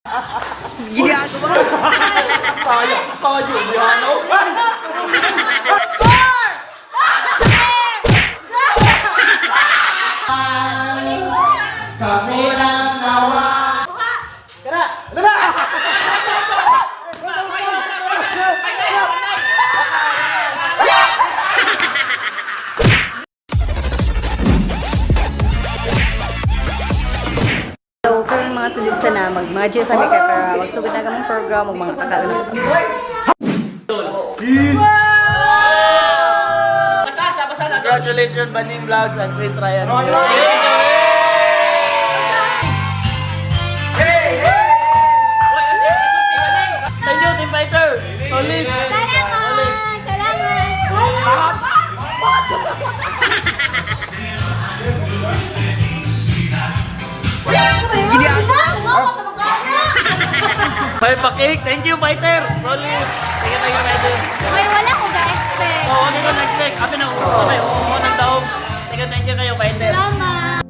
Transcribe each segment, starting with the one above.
Ginagawa. Tayo yan, no? Kami lang nawa. Kena! Dala! So, kung mga sulod sa na, mga Diyos sa mga kaya, magsugod na kamang program, mga kakalaman. Peace! Basa. Congratulations, Baning Vlogs and Prince Ryan. Thank you, Team Fighter! Solid! May pakik! Thank you, Fighter! Solid! Thank you, Fighter! May wala ko ga-expect. Oo, ano ko nag-check? Kami na uso kami. Oo, ng daog. Thank you kayo, Fighter. Salamat.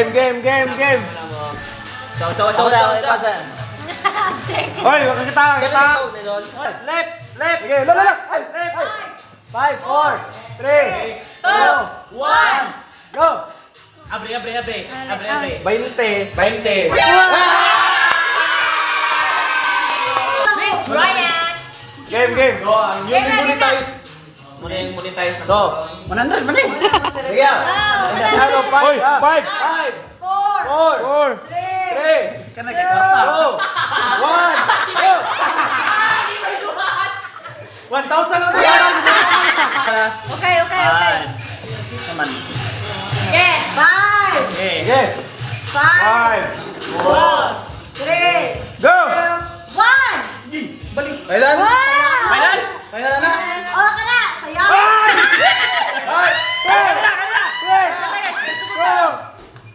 Game! Chow. Hoy, kita. Left! Okay, left! Left! 5, 4, 3, 2, 1, go! Abre. 20. Ryan. Game. Yung monetize. Monetize na. So, 100 mali. Sige. Ano, 5, 4, 3, Ka nagkakwarta. 2, 1, go! 1,000 lang na. Okay. Naman. Okay. 5, Sige. 5, 4, 3, go! 2, 1. Kailan? Wow! Kailan na? O ka na. Sayaw. 5, 4, 3,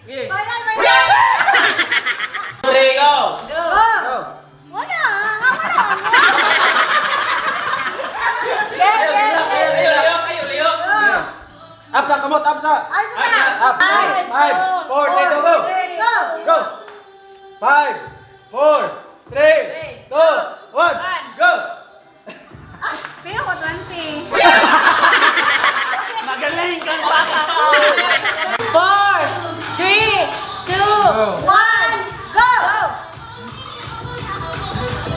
2, Final. 3, go! Go. go! Wala. Liyok. Up sa kamot, up sa. Ayos na. Up. 5, 4, 3, go! Go. Go! 5, 4, 3, 2, 1, go! Pero ko 20. Magaling kang bata ka. 4, 3, 2, 1, go!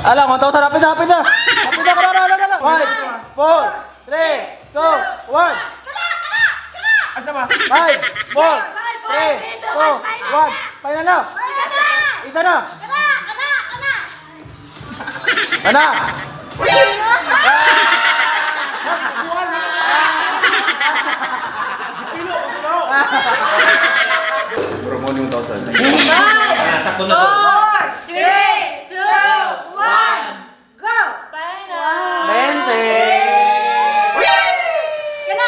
Alam, 1,000, lapit na, lapit na! Lapit na, kala. 5, 4, 3, 2, 1. Asa ba? 5, 4, 3, 2, 1. Final na! Isa na! Ana! Bro mo yung 1,000. Sakto na to. 4, 3, 2, 1, go! 20! Kana!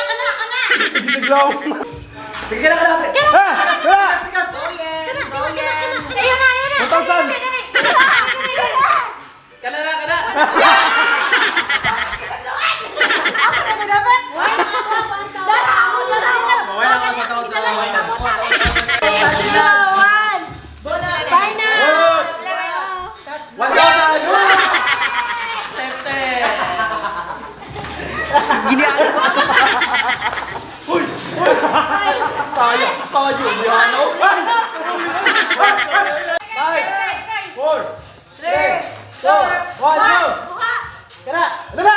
Biglaw! Sige ka na kalapit! Ha! Wala! Ayun na! 1,000! Kana. Ako na dapat? Okay na ka 1,000. Final! 1,000! Gini ako ba? Uy! Tayo yan, no? 5, 4, 3, 2, 1, go! Kena! Ano na?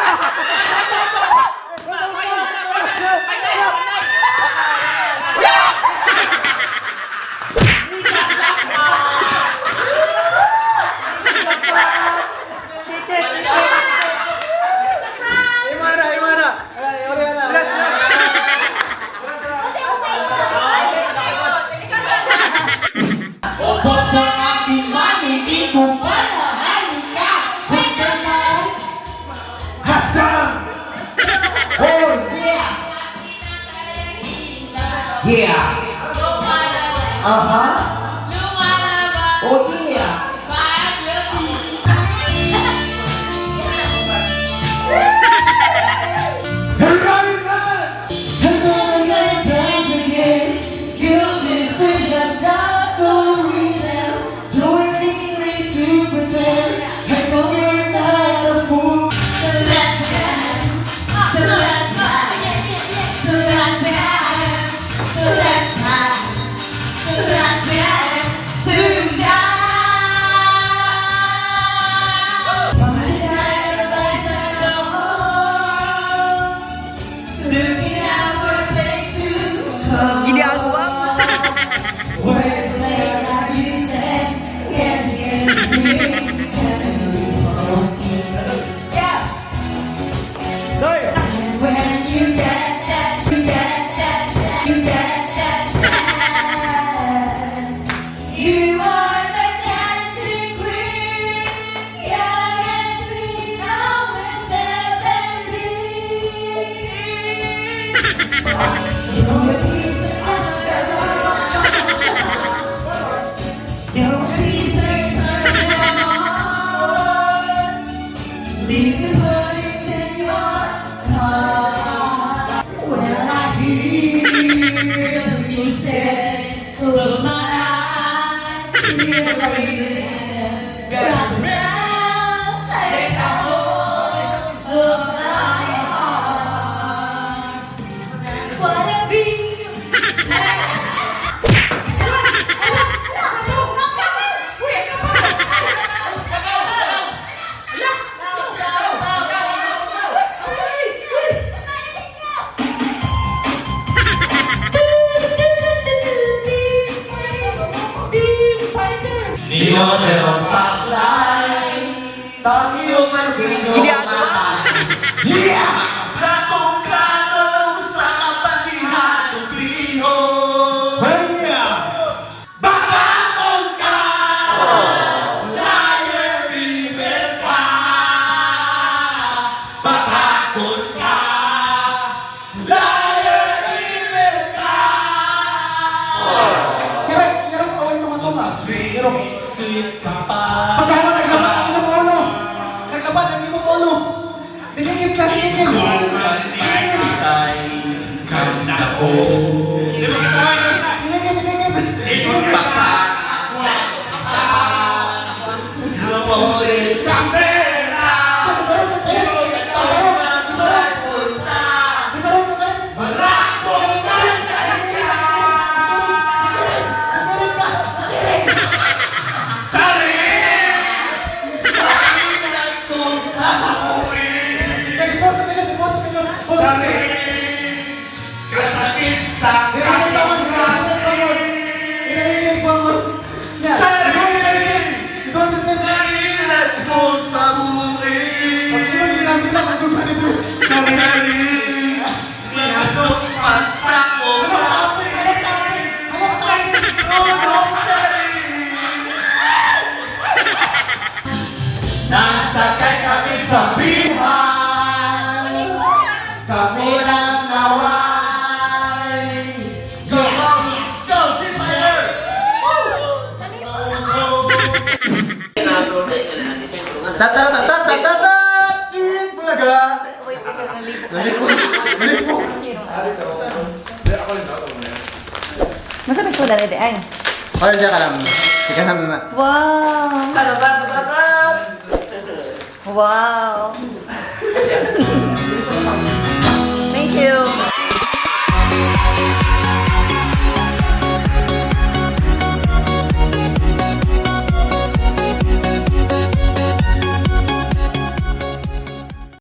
Imana! Ubos ang aking money, di ko panahali ka. Huwag ka na. Hassan! Oh, yeah! Yeah! Uh-huh! Oh, yeah! Gini ako ba? When you get that, you get that, you get that chance. You are the dancing queen. Yeah, yes, we know it's definitely. You know your piece of your piece of leave the burdens in your heart. When I hear you say, close my eyes, feel like got around, take a hold of my heart. What a beat. Di mo merong paklay, tayo magbinuman. Yeah! Ratong kanong sa kapatihan ng biho. Bakakon ka! Liar, rebel ka! Bakakon ka! Liar, rebel ka! Sweet ka pa. Ay, kanda ko. Baka Kailan ko sa buhay Sandali Pinagpagpas ako Nasakay kami sa bihan Kami lang naway Go, go, go, Team Fighter! Tatatatatatatat! In bulaga! Nalipo! Masa may soda na ito ay? Para siya ka lang. Sikahan na. Wow! Wow!